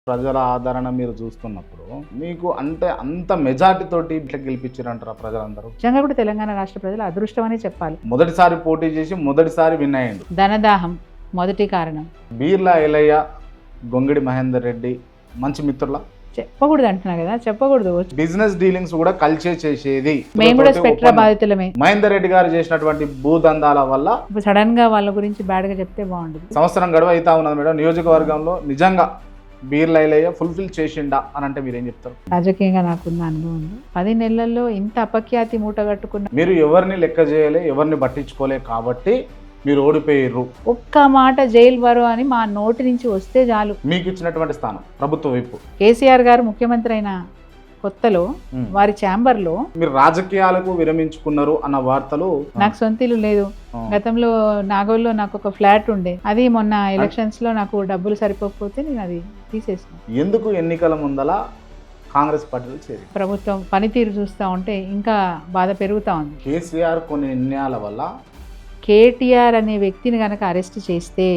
ప్రజల ఆదరణ మీరు చూస్తున్నప్పుడు మీకు అంటే అంత మెజార్టీ తోటి ఇట్లా గెలిపించారంటారా ప్రజలందరూ? నిజంగా కూడా తెలంగాణ రాష్ట్ర ప్రజల అదృష్టం అనే చెప్పాలి. మొదటిసారి పోటీ చేసి మొదటిసారి విన్ అయ్యిండు. ధనదాహం మొదటి కారణం. బీర్లా ఎలయ్య, గొంగిడి మహేందర్ రెడ్డి మంచి మిత్రుల? చెప్పకూడదు అంటున్నా కదా, చెప్పకూడదు. బిజినెస్ డీలింగ్స్ కూడా కలిసే చేసేది. మేము కూడా స్పెక్ట్రా బాధితులమే. మహేందర్ రెడ్డి గారు చేసినటువంటి భూదందాల వల్ల సడన్ గా వాళ్ళ గురించి బ్యాడ్ గా చెప్తే బాగుండదు. సంవత్సరం గడువు అవుతా ఉన్నది మేడం. నియోజకవర్గంలో నిజంగా బీర్లా ఎలయ్య ఫుల్ఫిల్ చేసిండా అని అంటే మీరేం చెప్తారు? రాజకీయంగా నాకున్న అనుభవం 10 నెలల్లో ఇంత అపఖ్యాతి మూటగట్టుకున్న మీరు ఎవరిని లెక్క చేయలే, ఎవరిని పట్టించుకోలే కాబట్టి మీరు ఓడిపోయారు. ఒక్క మాట జైలు బరో అని మా నోటి నుంచి వస్తే చాలు. మీకు ఇచ్చినటువంటి స్థానం ప్రభుత్వ వైపు కేసీఆర్ గారు ముఖ్యమంత్రి అయిన కొత్తలో వారి ఛాంబర్ లో మీరు రాజకీయాలకు విరమించుకున్నారు అన్న వార్తలు. నాకు సొంత ఇల్లు లేదు. గతంలో నాగోల్లో నాకు ఒక ఫ్లాట్ ఉండే, అది మొన్న ఎలక్షన్స్ లో నాకు డబ్బులు సరిపోకపోతే నేను అది తీసేసాను. ఎందుకు ఎన్నికల ముందల కాంగ్రెస్ పార్టీలో చేరి? ప్రభుత్వం పనితీరు చూస్తూ ఉంటే ఇంకా బాధ పెరుగుతూ ఉంది. కేసీఆర్ కొన్ని నిర్ణయాల వల్ల కేటీఆర్ అనే వ్యక్తిని కనుక అరెస్ట్ చేస్తే